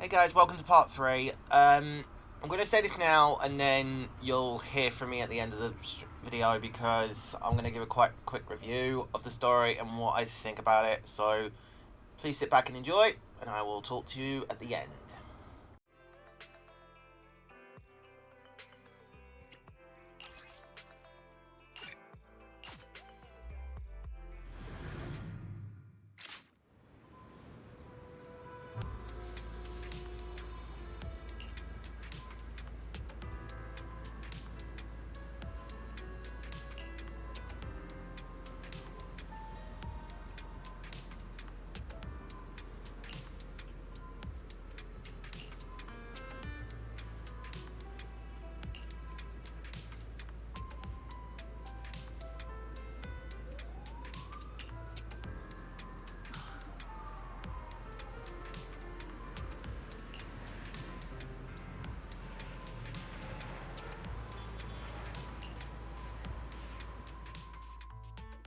Hey guys, welcome to part 3. I'm going to say this now and then you'll hear from me at the end of the video because I'm going to give a quite quick review of the story and what I think about it. So please sit back and enjoy, and I will talk to you at the end.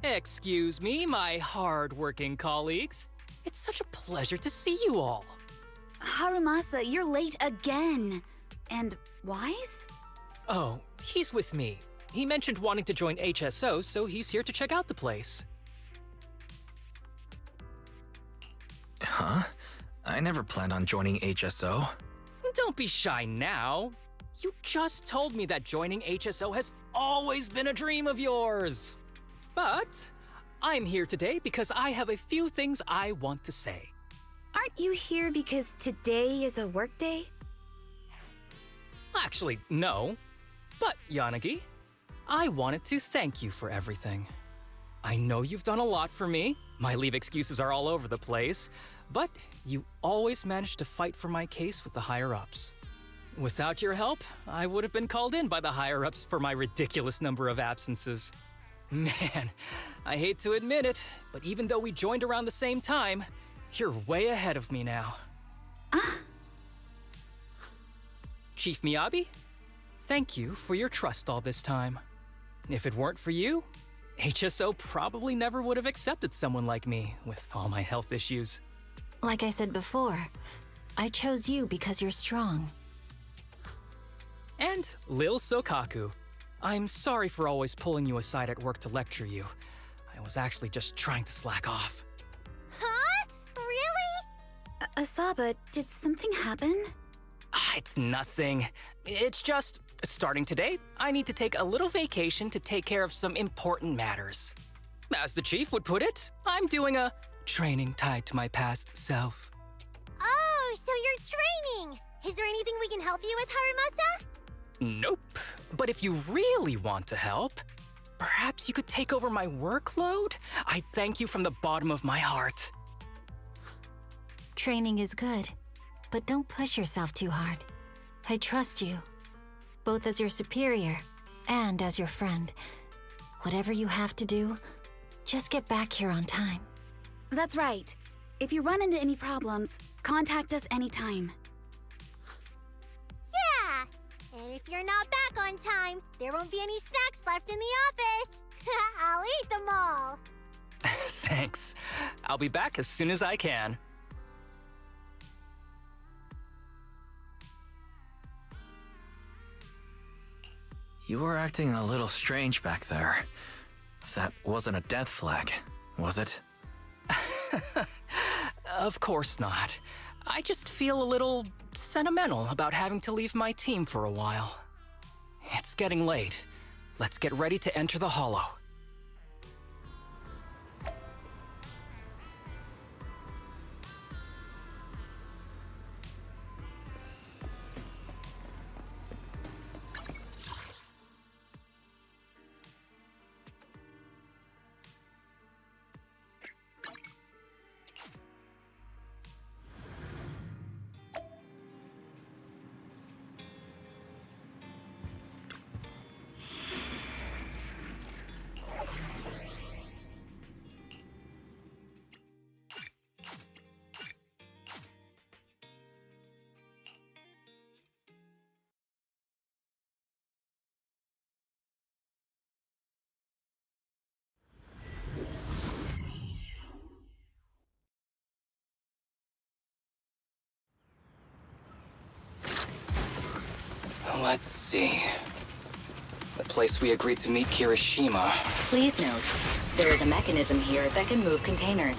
Excuse me, my hard-working colleagues. It's such a pleasure to see you all. Haumasa, you're late again. And Wise? Oh, he's with me. He mentioned wanting to join HSO, so he's here to check out the place. Huh? I never planned on joining HSO. Don't be shy now. You just told me that joining HSO has always been a dream of yours. But I'm here today because I have a few things I want to say. Aren't you here because today is a work day? Actually, no. But, Yanagi, I wanted to thank you for everything. I know you've done a lot for me. My leave excuses are all over the place. But you always managed to fight for my case with the higher-ups. Without your help, I would have been called in by the higher-ups for my ridiculous number of absences. Man, I hate to admit it, but even though we joined around the same time, you're way ahead of me now. Chief Miyabi, thank you for your trust all this time. If it weren't for you, HSO probably never would have accepted someone like me with all my health issues. Like I said before, I chose you because you're strong. And Lil Sokaku, I'm sorry for always pulling you aside at work to lecture you. I was actually just trying to slack off. Huh? Really? Asaba, did something happen? It's nothing. It's just, starting today, I need to take a little vacation to take care of some important matters. As the chief would put it, I'm doing a training tied to my past self. Oh, so you're training! Is there anything we can help you with, Haumasa? Nope. But if you really want to help, perhaps you could take over my workload? I thank you from the bottom of my heart. Training is good, but don't push yourself too hard. I trust you, both as your superior and as your friend. Whatever you have to do, just get back here on time. That's right. If you run into any problems, contact us anytime. Yeah! And if you're not back on time, there won't be any snacks left in the office. I'll eat them all. Thanks. I'll be back as soon as I can. You were acting a little strange back there. That wasn't a death flag, was it? Of course not. I just feel a little sentimental about having to leave my team for a while. It's getting late. Let's get ready to enter the Hollow. Let's see. The place we agreed to meet Kirishima. Please note, there is a mechanism here that can move containers.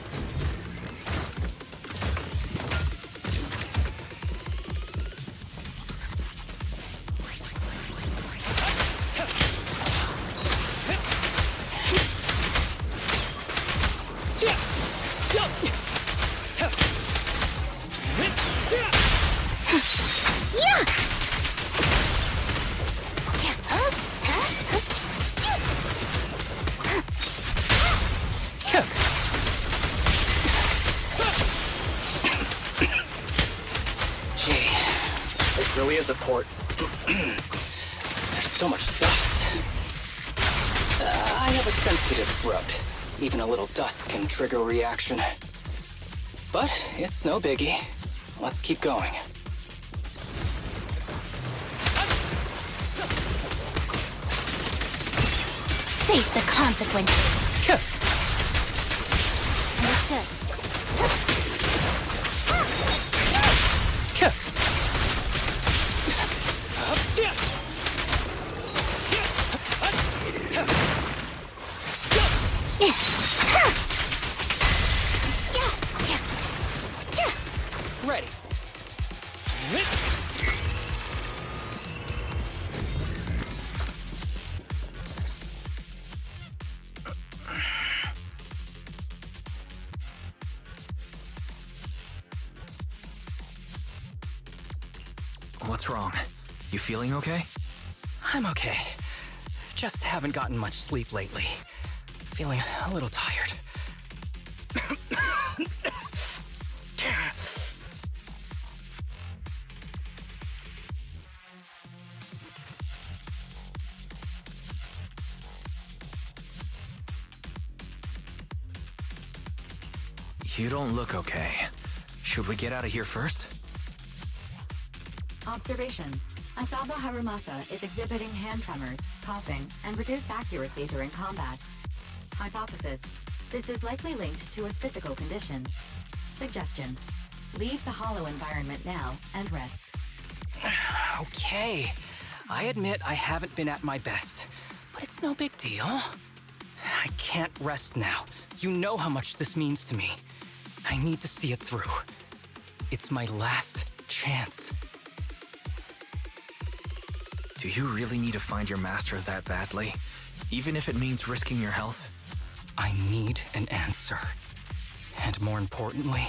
Really is a port. There's so much dust. I have a sensitive throat. Even a little dust can trigger a reaction. But it's no biggie. Let's keep going. Face the consequences. Understood. Ready. What's wrong? You feeling okay? I'm okay. Just haven't gotten much sleep lately. Feeling a little tired. You don't look okay. Should we get out of here first? Observation. Asaba Haumasa is exhibiting hand tremors, coughing, and reduced accuracy during combat. Hypothesis. This is likely linked to his physical condition. Suggestion. Leave the hollow environment now and rest. Okay. I admit I haven't been at my best, but it's no big deal. I can't rest now. You know how much this means to me. I need to see it through. It's my last chance. Do you really need to find your master that badly? Even if it means risking your health? I need an answer. And more importantly,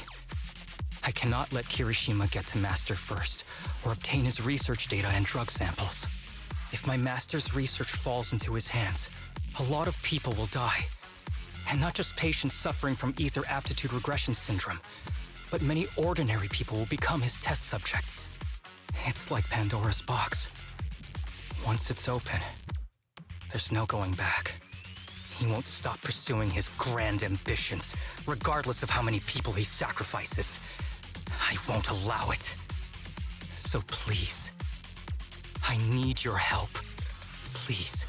I cannot let Kirishima get to Master first, or obtain his research data and drug samples. If my Master's research falls into his hands, a lot of people will die. And not just patients suffering from ether aptitude regression syndrome, but many ordinary people will become his test subjects. It's like Pandora's box. Once it's open, there's no going back. He won't stop pursuing his grand ambitions, regardless of how many people he sacrifices. I won't allow it. So please, I need your help. Please,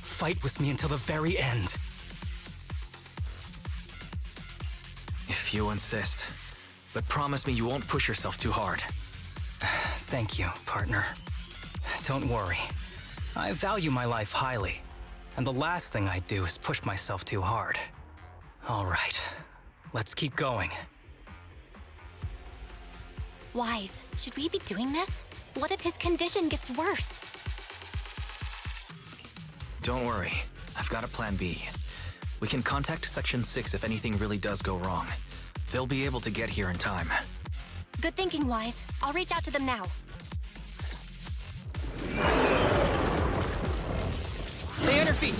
fight with me until the very end. If you insist. But promise me you won't push yourself too hard. Thank you, partner. Don't worry. I value my life highly, and the last thing I do is push myself too hard. All right, let's keep going. Wise, should we be doing this? What if his condition gets worse? Don't worry. I've got a plan B. We can contact Section 6 if anything really does go wrong. They'll be able to get here in time. Good thinking, Wise. I'll reach out to them now. Stay on your feet.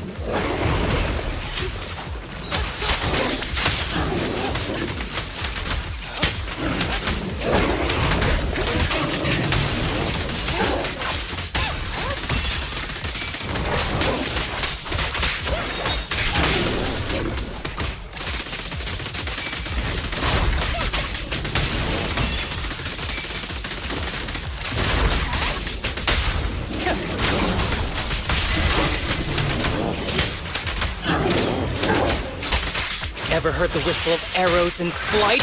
Ever heard the whistle of arrows in flight?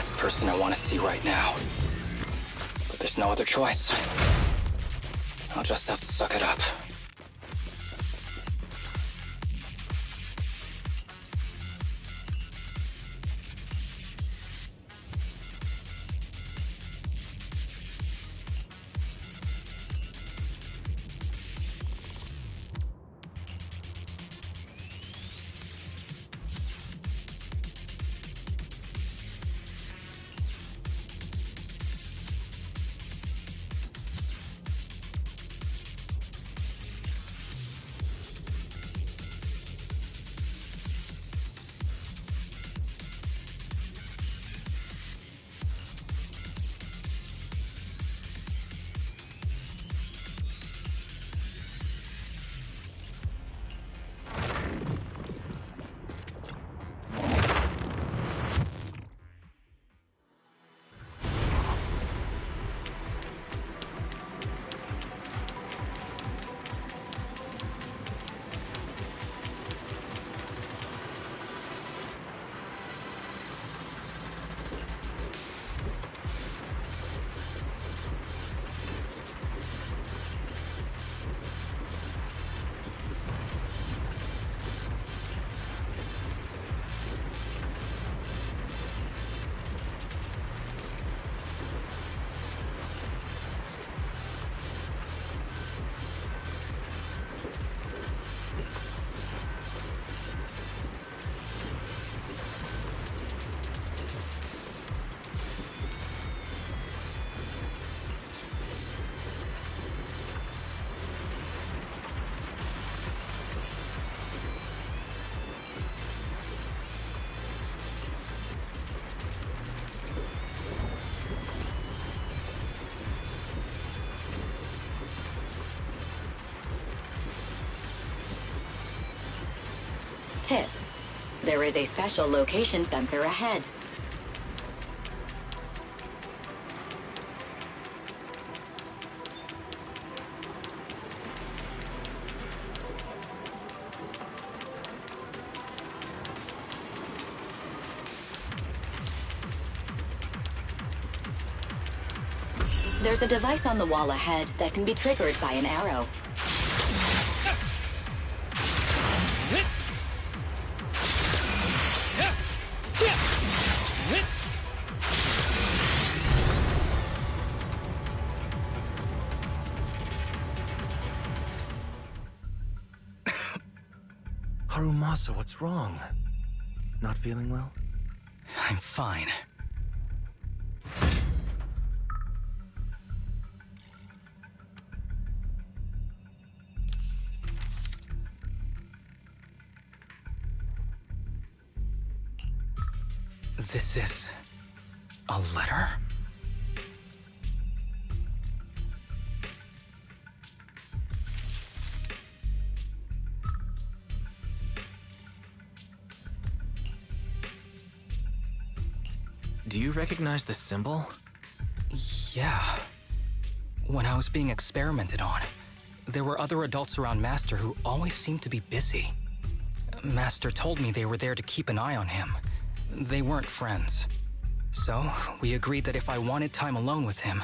last person I want to see right now. But there's no other choice. I'll just have to suck it up. Tip. There is a special location sensor ahead. There's a device on the wall ahead that can be triggered by an arrow. Haumasa, what's wrong? Not feeling well? I'm fine. This is a letter? Do you recognize the symbol? Yeah. When I was being experimented on, there were other adults around Master who always seemed to be busy. Master told me they were there to keep an eye on him. They weren't friends. So, we agreed that if I wanted time alone with him,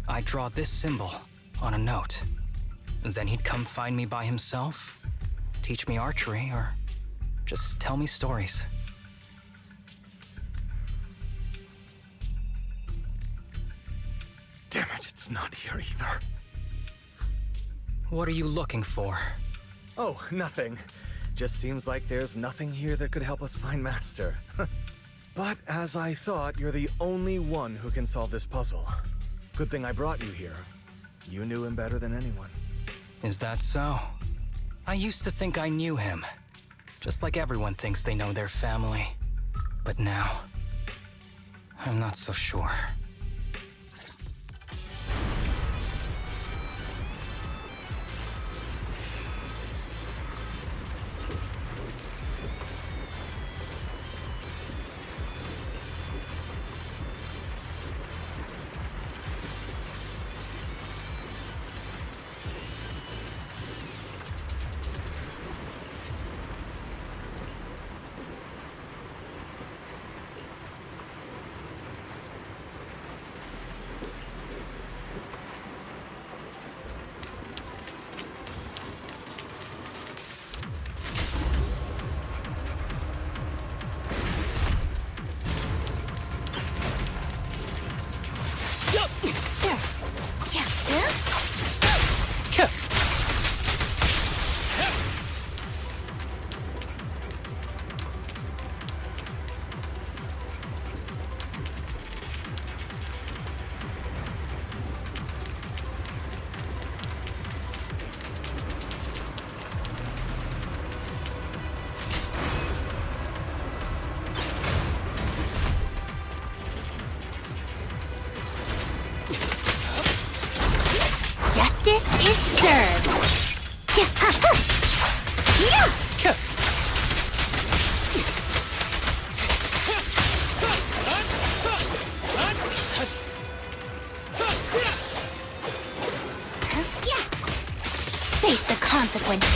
I'd draw this symbol on a note. Then he'd come find me by himself, teach me archery, or just tell me stories. Damn it, it's not here either. What are you looking for? Oh, nothing. Just seems like there's nothing here that could help us find Master. But as I thought, you're the only one who can solve this puzzle. Good thing I brought you here. You knew him better than anyone. Is that so? I used to think I knew him. Just like everyone thinks they know their family. But now, I'm not so sure. Justice is served. Yeah. Face the consequences.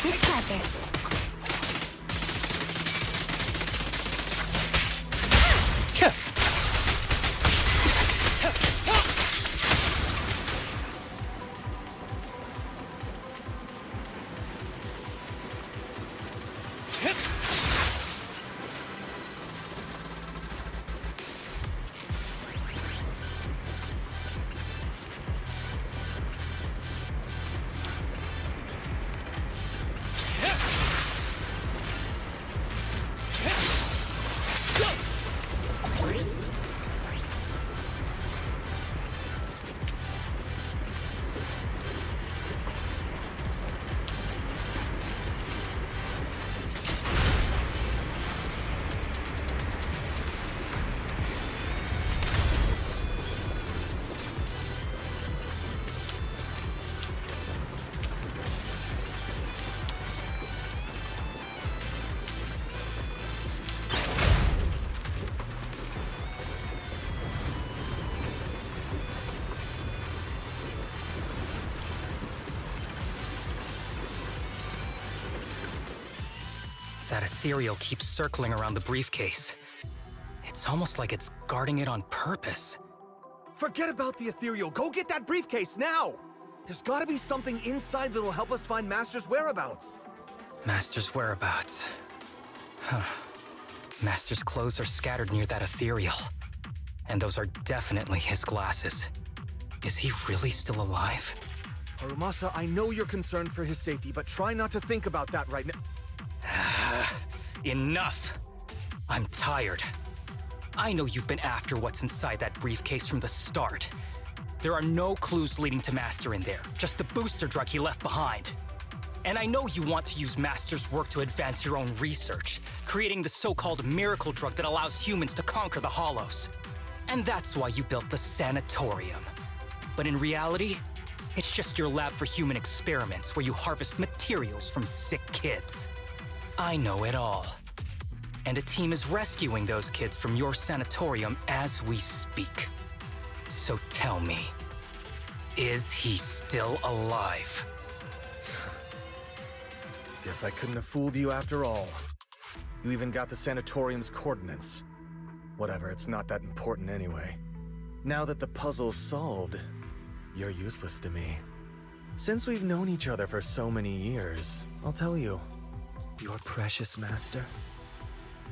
With pleasure. That ethereal keeps circling around the briefcase. It's almost like it's guarding it on purpose. Forget about the ethereal. Go get that briefcase now! There's gotta be something inside that'll help us find Master's whereabouts. Master's whereabouts. Huh. Master's clothes are scattered near that ethereal. And those are definitely his glasses. Is he really still alive? Haumasa, I know you're concerned for his safety, but try not to think about that right now. Enough! I'm tired. I know you've been after what's inside that briefcase from the start. There are no clues leading to Master in there, just the booster drug he left behind. And I know you want to use Master's work to advance your own research, creating the so-called miracle drug that allows humans to conquer the Hollows. And that's why you built the sanatorium. But in reality, it's just your lab for human experiments where you harvest materials from sick kids. I know it all. And a team is rescuing those kids from your sanatorium as we speak. So tell me, is he still alive? Guess I couldn't have fooled you after all. You even got the sanatorium's coordinates. Whatever, it's not that important anyway. Now that the puzzle's solved, you're useless to me. Since we've known each other for so many years, I'll tell you, your precious master,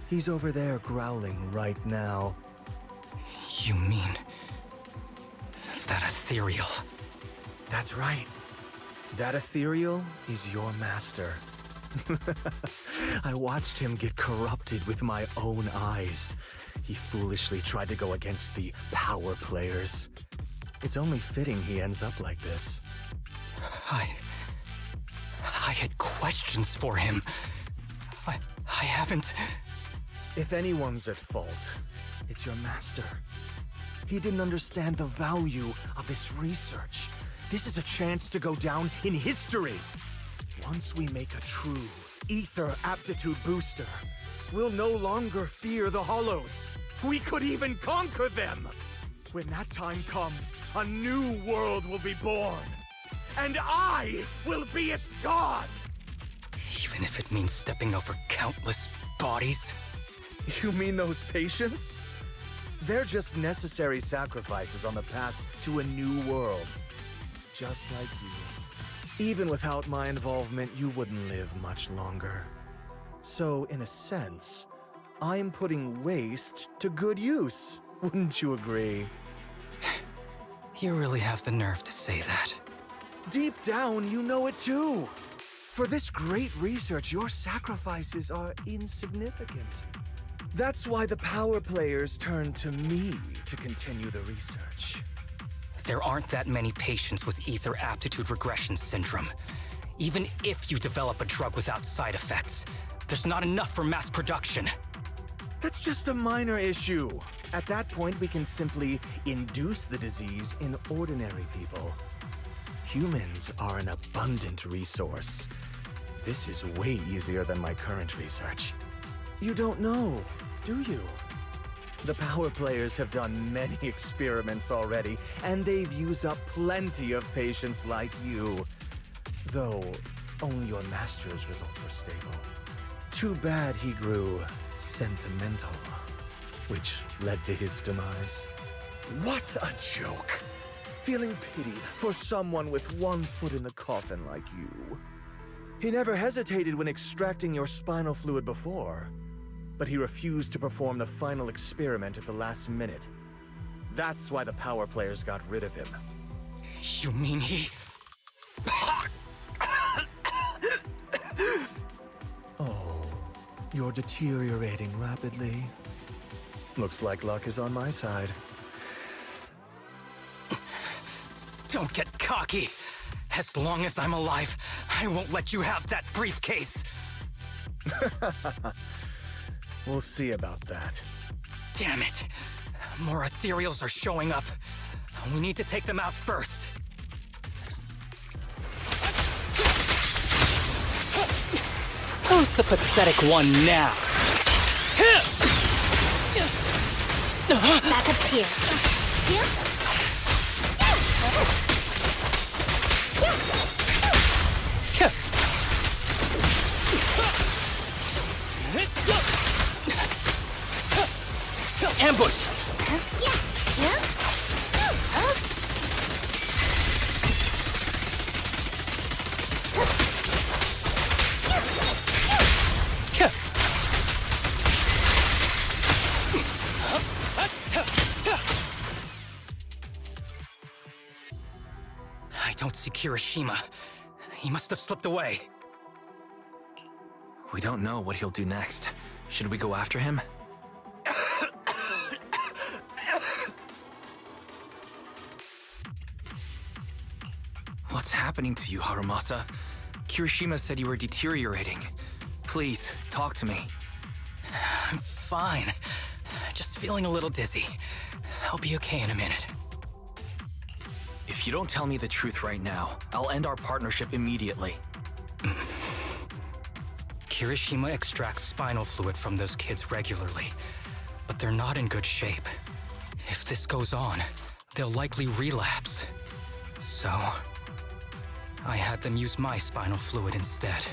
he's over there growling right now. You mean that ethereal? That's right. That ethereal is your master. I watched him get corrupted with my own eyes. He foolishly tried to go against the power players. It's only fitting he ends up like this. I had questions for him. I haven't... If anyone's at fault, it's your master. He didn't understand the value of this research. This is a chance to go down in history. Once we make a true ether aptitude booster, we'll no longer fear the Hollows. We could even conquer them. When that time comes, a new world will be born. And I will be its god! Even if it means stepping over countless bodies? You mean those patients? They're just necessary sacrifices on the path to a new world. Just like you. Even without my involvement, you wouldn't live much longer. So, in a sense, I'm putting waste to good use. Wouldn't you agree? You really have the nerve to say that. Deep down, you know it too. For this great research, your sacrifices are insignificant. That's why the power players turn to me to continue the research. There aren't that many patients with ether aptitude regression syndrome. Even if you develop a drug without side effects, there's not enough for mass production. That's just a minor issue. At that point, we can simply induce the disease in ordinary people. Humans are an abundant resource. This is way easier than my current research. You don't know, do you? The power players have done many experiments already, and they've used up plenty of patients like you. Though, only your master's results were stable. Too bad he grew sentimental, which led to his demise. What a joke! Feeling pity for someone with one foot in the coffin like you. He never hesitated when extracting your spinal fluid before, but he refused to perform the final experiment at the last minute. That's why the power players got rid of him. You mean he... Oh, you're deteriorating rapidly. Looks like luck is on my side. Don't get cocky. As long as I'm alive, I won't let you have that briefcase. We'll see about that. Damn it. More ethereals are showing up. We need to take them out first. Who's the pathetic one now? Back up here. Ambush! I don't see Kirishima. He must have slipped away. We don't know what he'll do next. Should we go after him? What's happening to you, Haumasa? Kirishima said you were deteriorating. Please, talk to me. I'm fine. Just feeling a little dizzy. I'll be okay in a minute. If you don't tell me the truth right now, I'll end our partnership immediately. Kirishima extracts spinal fluid from those kids regularly, but they're not in good shape. If this goes on, they'll likely relapse. So, I had them use my spinal fluid instead.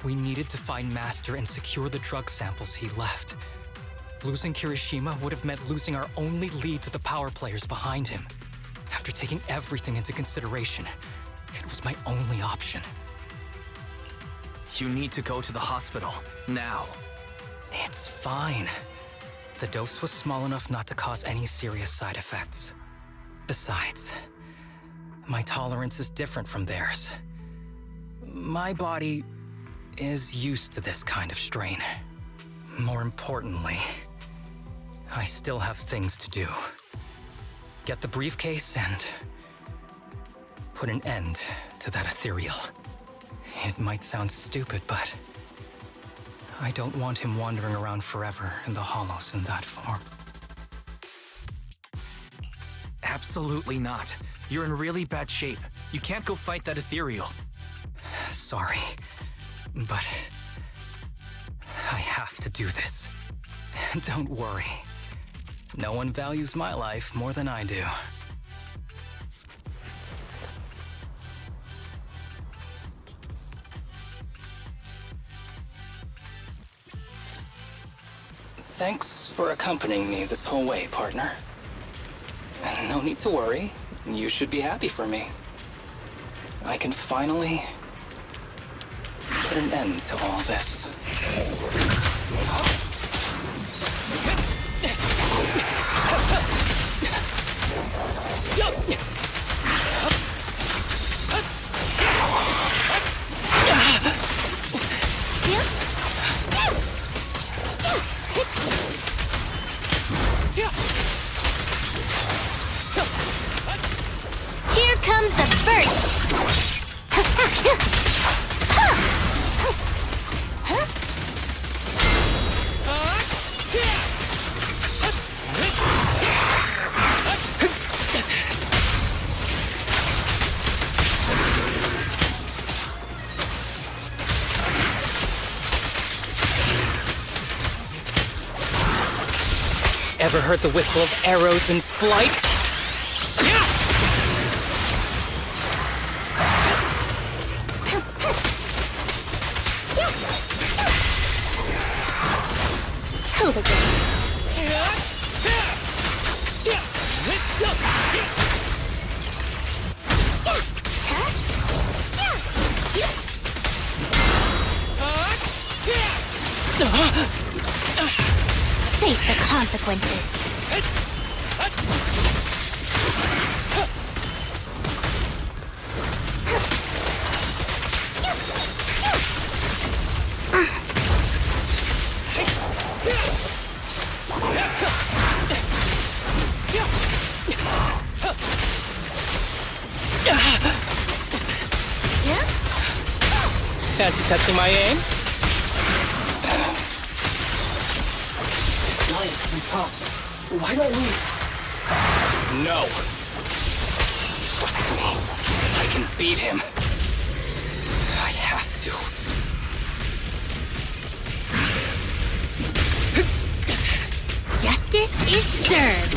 We needed to find Master and secure the drug samples he left. Losing Kirishima would have meant losing our only lead to the power players behind him. After taking everything into consideration, it was my only option. You need to go to the hospital, now. It's fine. The dose was small enough not to cause any serious side effects. Besides, my tolerance is different from theirs. My body is used to this kind of strain. More importantly, I still have things to do. Get the briefcase and put an end to that ethereal. It might sound stupid, but I don't want him wandering around forever in the hollows in that form. Absolutely not. You're in really bad shape. You can't go fight that ethereal. Sorry, but I have to do this. Don't worry. No one values my life more than I do. Thanks for accompanying me this whole way, partner. No need to worry. You should be happy for me. I can finally put an end to all this. Here comes the first. ever heard the whistle of arrows in flight? Over there. Face the consequences. Fancy testing my aim? Nice and tough. Why don't we... No. Trust me. I can beat him. I have to. Justice is served.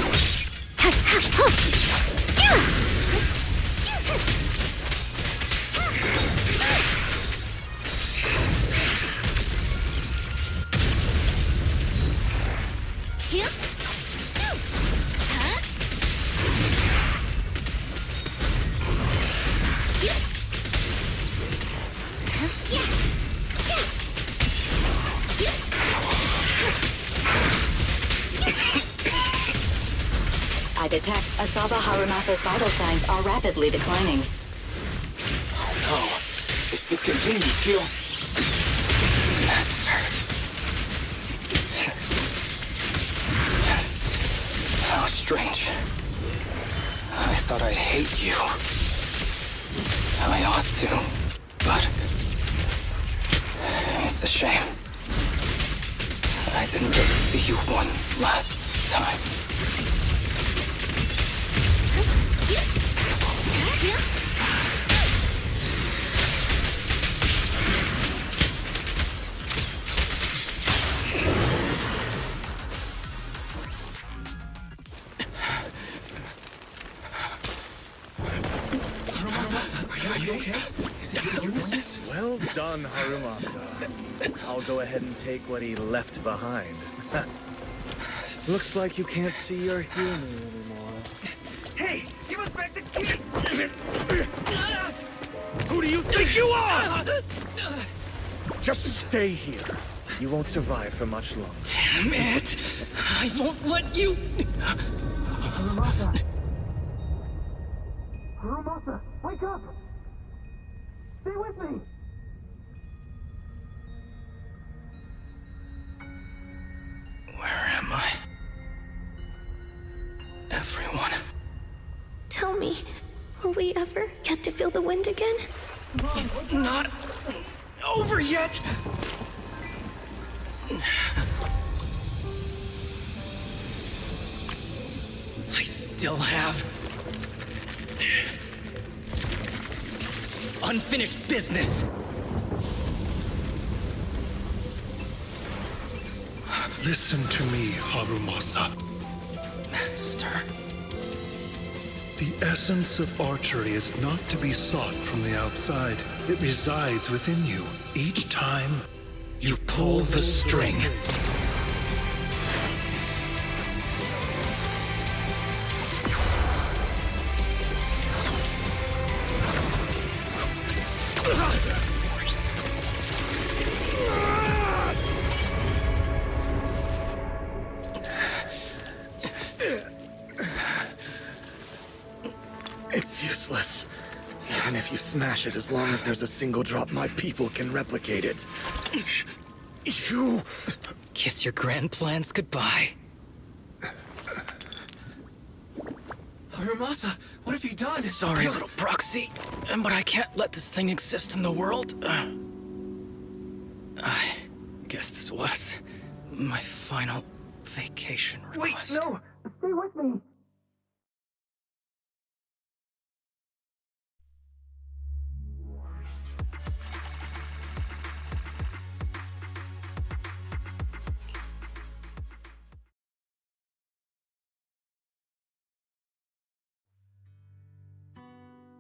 I detect Asaba Harumasa's vital signs are rapidly declining. Oh no. If this continues, he'll... Master. How strange. I thought I'd hate you. I ought to, but... It's a shame. I didn't get to see you one last time. Are you okay? Well done, Haumasa. I'll go ahead and take what he left behind. Looks like you can't see or hear me anymore. Hey, give us back the key! Who do you think you are? Just stay here. You won't survive for much longer. Damn it! I won't let you... Haumasa! Haumasa, wake up! Stay with me! Where am I? Everyone. Tell me, will we ever get to feel the wind again? It's not over yet! I still have... unfinished business! Listen to me, Haumasa. Master... The essence of archery is not to be sought from the outside. It resides within you. Each time you pull the string. It's useless. Even if you smash it, as long as there's a single drop, my people can replicate it. You... Kiss your grand plans goodbye. Haumasa, what have you done? Sorry, little proxy, but I can't let this thing exist in the world. I guess this was my final vacation request. Wait, no! Stay with me!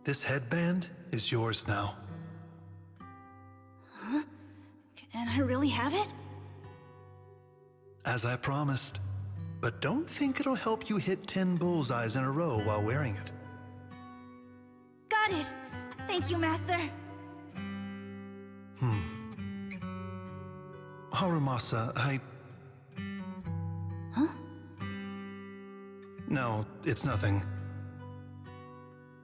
This headband is yours now. Huh? Can I really have it? As I promised. But don't think it'll help you hit 10 bullseyes in a row while wearing it. Got it! Thank you, Master! Haumasa, Huh? No, it's nothing.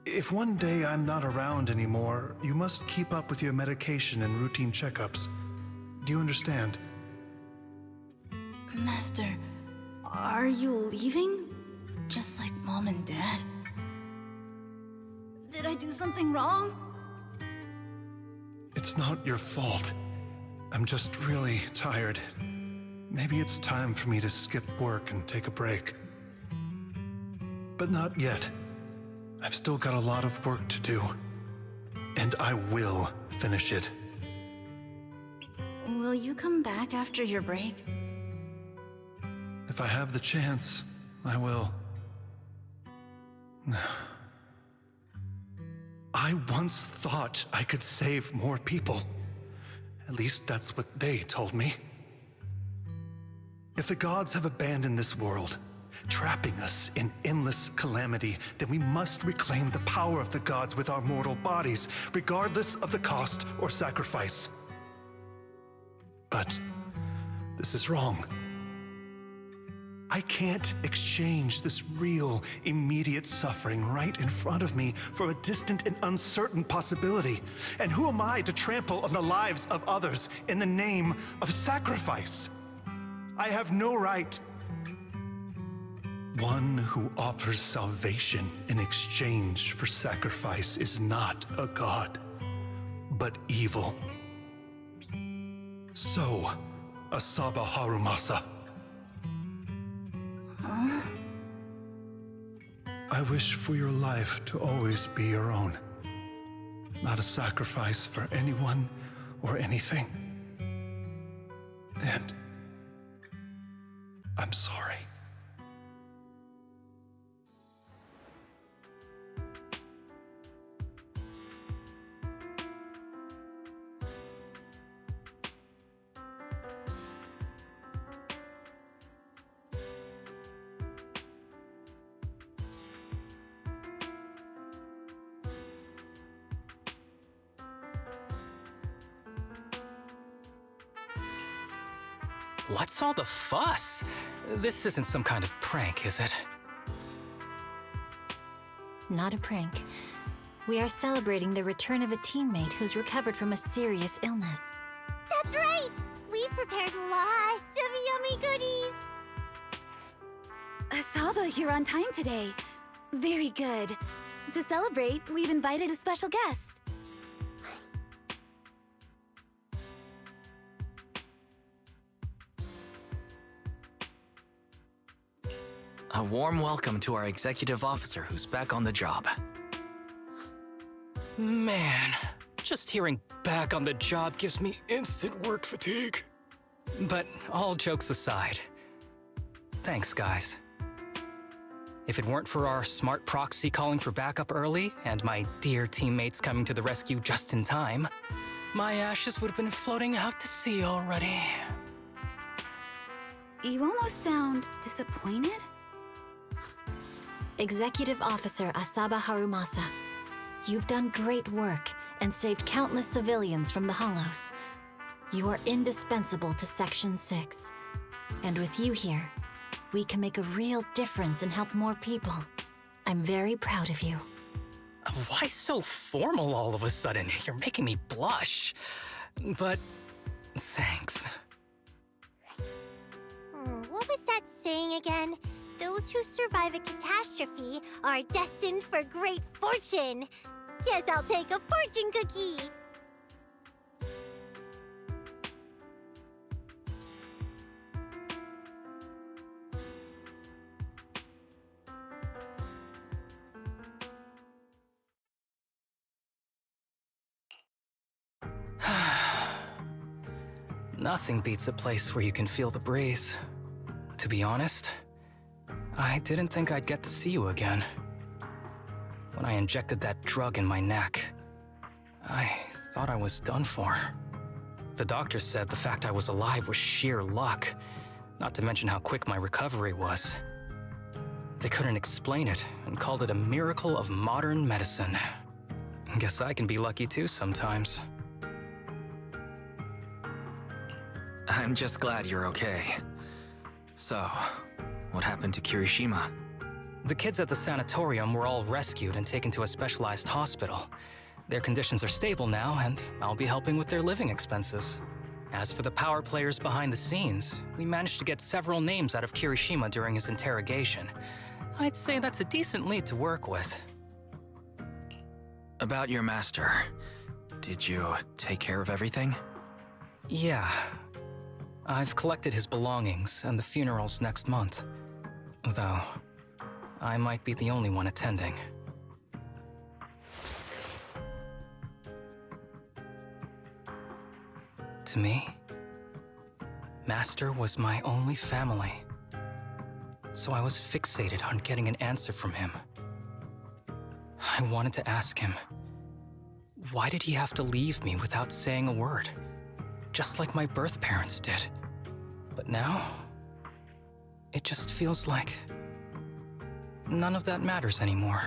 If one day I'm not around anymore, you must keep up with your medication and routine checkups. Do you understand? Master, are you leaving? Just like Mom and Dad? Did I do something wrong? It's not your fault. I'm just really tired. Maybe it's time for me to skip work and take a break. But not yet. I've still got a lot of work to do. And I will finish it. Will you come back after your break? If I have the chance, I will. I once thought I could save more people. At least that's what they told me. If the gods have abandoned this world, trapping us in endless calamity, then we must reclaim the power of the gods with our mortal bodies, regardless of the cost or sacrifice. But this is wrong. I can't exchange this real, immediate suffering right in front of me for a distant and uncertain possibility. And who am I to trample on the lives of others in the name of sacrifice? I have no right. One who offers salvation in exchange for sacrifice is not a god, but evil. So, Asaba Haumasa. I wish for your life to always be your own, not a sacrifice for anyone or anything. And I'm sorry. What's all the fuss? This isn't some kind of prank, is it? Not a prank. We are celebrating the return of a teammate who's recovered from a serious illness. That's right! We've prepared lots of yummy goodies! Asaba, you're on time today. Very good. To celebrate, we've invited a special guest. A warm welcome to our executive officer who's back on the job. Man, just hearing back on the job gives me instant work fatigue. But all jokes aside, thanks, guys. If it weren't for our smart proxy calling for backup early and my dear teammates coming to the rescue just in time, my ashes would have been floating out to sea already. You almost sound disappointed? Executive Officer Asaba Haumasa, you've done great work and saved countless civilians from the Hollows. You are indispensable to Section 6. And with you here, we can make a real difference and help more people. I'm very proud of you. Why so formal all of a sudden? You're making me blush. But thanks. What was that saying again? Those who survive a catastrophe are destined for great fortune. Guess I'll take a fortune cookie. Nothing beats a place where you can feel the breeze. To be honest, I didn't think I'd get to see you again. when I injected that drug in my neck. I thought I was done for. The doctor said the fact I was alive was sheer luck, not to mention how quick my recovery was. They couldn't explain it and called it a miracle of modern medicine. Guess I can be lucky too sometimes. I'm just glad you're okay. So, what happened to Kirishima? The kids at the sanatorium were all rescued and taken to a specialized hospital. Their conditions are stable now, and I'll be helping with their living expenses. As for the power players behind the scenes, we managed to get several names out of Kirishima during his interrogation. I'd say that's a decent lead to work with. About your master, did you take care of everything? Yeah. I've collected his belongings, and the funeral's next month. Though, I might be the only one attending. To me, Master was my only family. So I was fixated on getting an answer from him. I wanted to ask him, why did he have to leave me without saying a word? Just like my birth parents did. But now, it just feels like none of that matters anymore.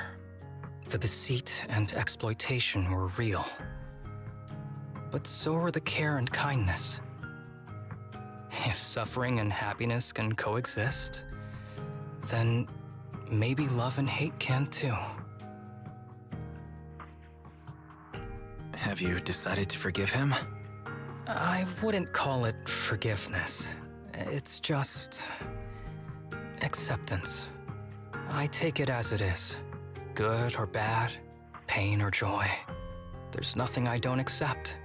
The deceit and exploitation were real. But so were the care and kindness. If suffering and happiness can coexist, then maybe love and hate can too. Have you decided to forgive him? I wouldn't call it forgiveness. It's just acceptance. I take it as it is. Good or bad, pain or joy. There's nothing I don't accept.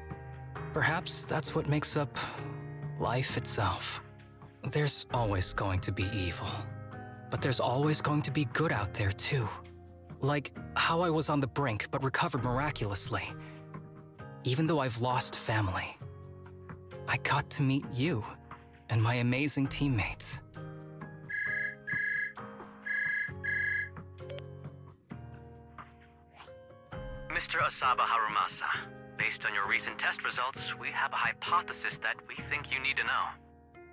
Perhaps that's what makes up life itself. There's always going to be evil. But there's always going to be good out there too. Like how I was on the brink but recovered miraculously. Even though I've lost family, I got to meet you and my amazing teammates. Mr. Asaba Haumasa, based on your recent test results, we have a hypothesis that we think you need to know.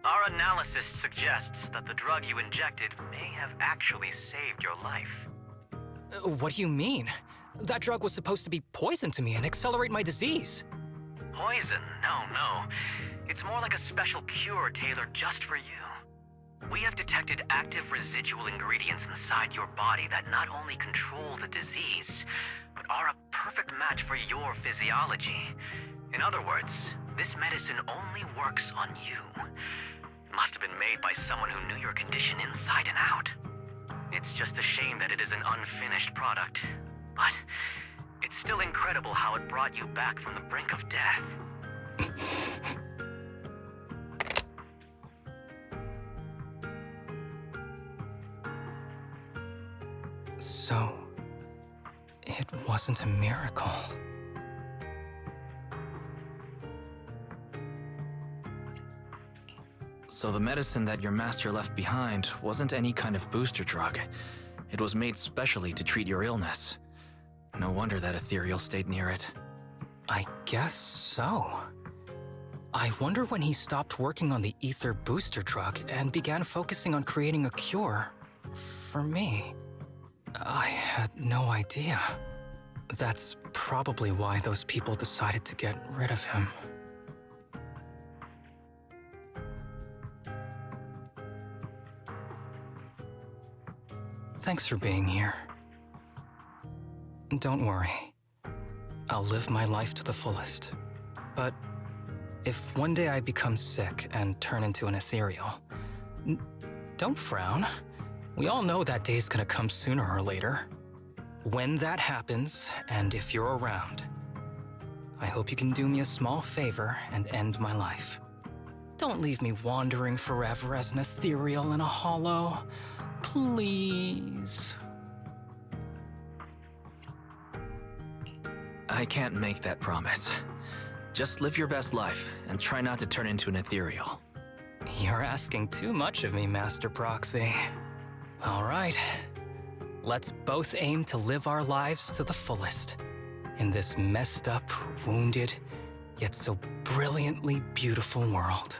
Our analysis suggests that the drug you injected may have actually saved your life. What do you mean? That drug was supposed to be poison to me and accelerate my disease. Poison? No. It's more like a special cure tailored just for you. We have detected active residual ingredients inside your body that not only control the disease, but are a perfect match for your physiology. In other words, this medicine only works on you. Must have been made by someone who knew your condition inside and out. It's just a shame that it is an unfinished product. But it's still incredible how it brought you back from the brink of death. So, it wasn't a miracle. So the medicine that your master left behind wasn't any kind of booster drug. It was made specially to treat your illness. No wonder that ethereal stayed near it. I guess so. I wonder when he stopped working on the ether booster drug and began focusing on creating a cure for me. I had no idea. That's probably why those people decided to get rid of him. Thanks for being here. Don't worry. I'll live my life to the fullest. But if one day I become sick and turn into an ethereal, don't frown. We all know that day's gonna come sooner or later. When that happens, and if you're around, I hope you can do me a small favor and end my life. Don't leave me wandering forever as an ethereal in a hollow. Please. I can't make that promise. Just live your best life and try not to turn into an ethereal. You're asking too much of me, Master Proxy. All right. Let's both aim to live our lives to the fullest in this messed up, wounded, yet so brilliantly beautiful world.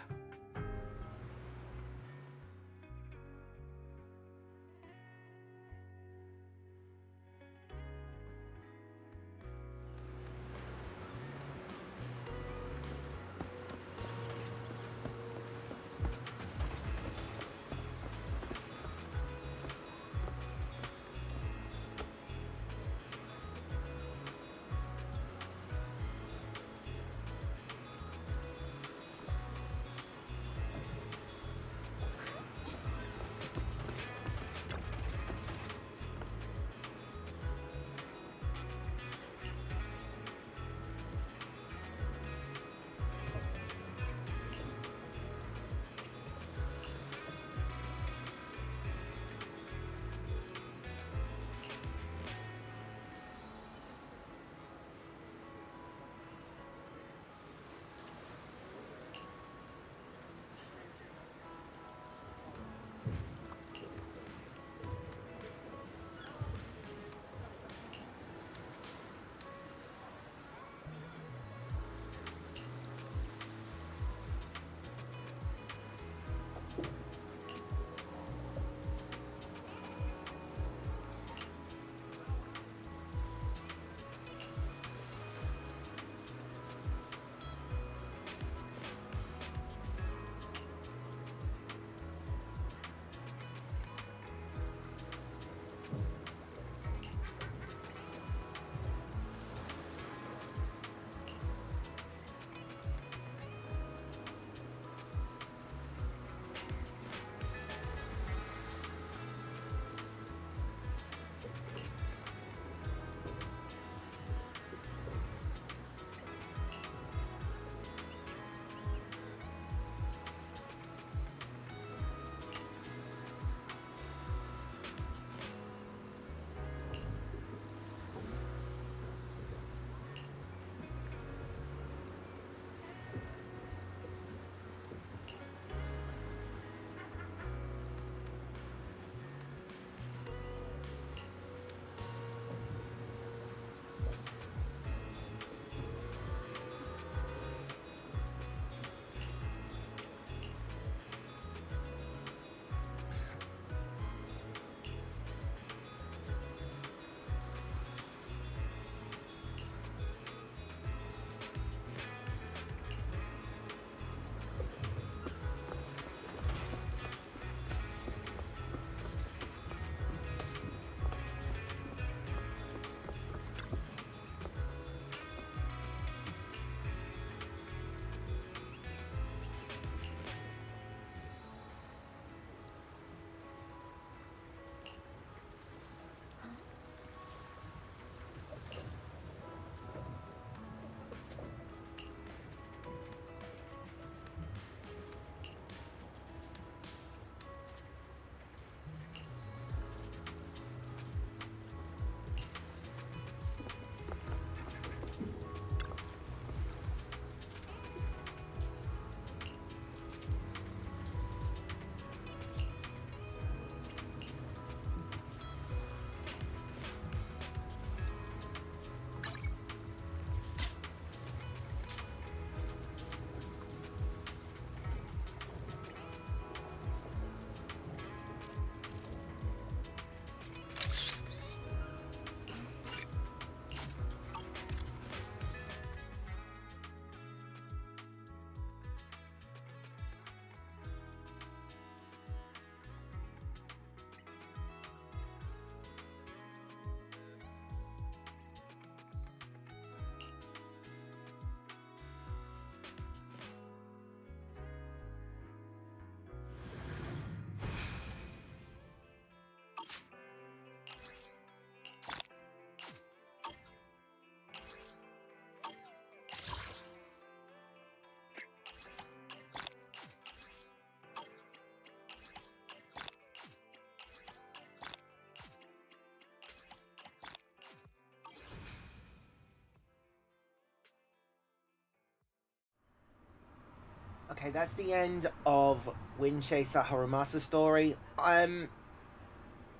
Okay, that's the end of Windchaser Haumasa story.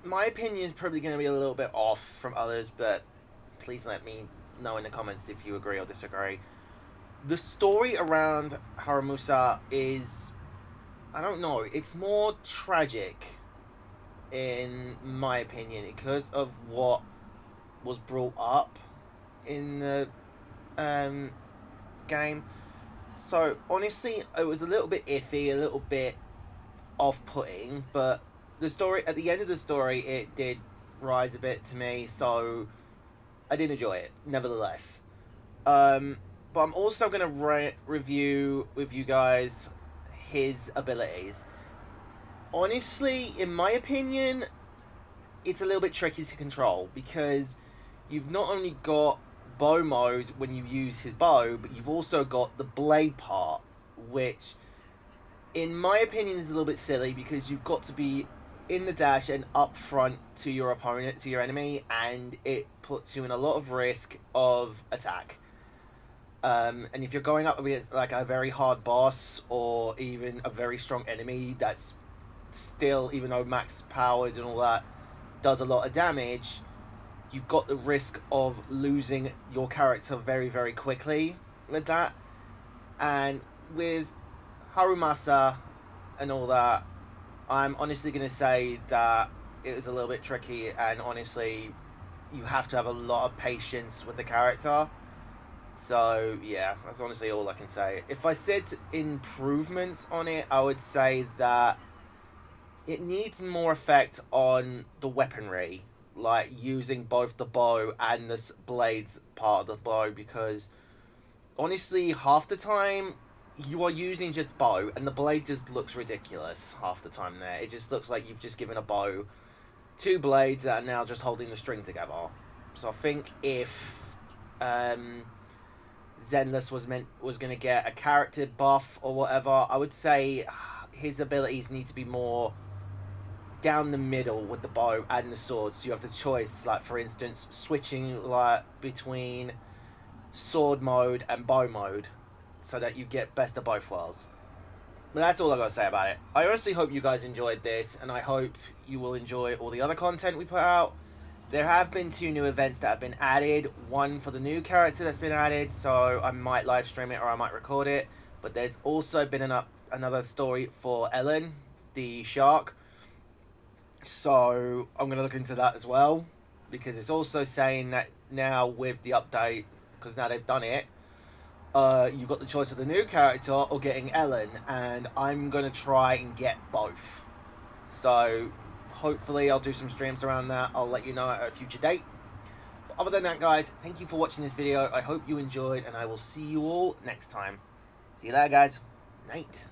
my opinion is probably going to be a little bit off from others, but please let me know in the comments if you agree or disagree. The story around Haumasa is, I don't know, it's more tragic in my opinion because of what was brought up in the game. So honestly, it was a little bit iffy, a little bit off-putting, but the story, at the end of the story, it did rise a bit to me, so I did enjoy it nevertheless. But I'm also going to review with you guys his abilities. Honestly, in my opinion, it's a little bit tricky to control because you've not only got bow mode when you use his bow, but you've also got the blade part, which in my opinion is a little bit silly because you've got to be in the dash and up front to your opponent, to your enemy, and it puts you in a lot of risk of attack. And if you're going up against like a very hard boss or even a very strong enemy that's still, even though max powered and all that, does a lot of damage, you've got the risk of losing your character very, very quickly with that. And with Haumasa and all that, I'm honestly going to say that it was a little bit tricky, and honestly, you have to have a lot of patience with the character. So, yeah, that's honestly all I can say. If I said improvements on it, I would say that it needs more effect on the weaponry, like using both the bow and the blades part of the bow, because honestly, half the time you are using just bow and the blade just looks ridiculous half the time there. It just looks like you've just given a bow two blades that are now just holding the string together. So I think if Zenless was going to get a character buff or whatever, I would say his abilities need to be more down the middle with the bow and the sword. So you have the choice, like for instance, switching like between sword mode and bow mode, so that you get best of both worlds. But that's all I gotta say about it. I honestly hope you guys enjoyed this, and I hope you will enjoy all the other content we put out. There have been 2 new events that have been added. One for the new character that's been added, so I might live stream it or I might record it. But there's also been another story for Ellen, the shark. So I'm going to look into that as well, because it's also saying that now with the update, because now they've done it, you've got the choice of the new character or getting Ellen, and I'm going to try and get both. So hopefully I'll do some streams around that. I'll let you know at a future date. But other than that, guys, thank you for watching this video. I hope you enjoyed, and I will see you all next time. See you later, guys. Night.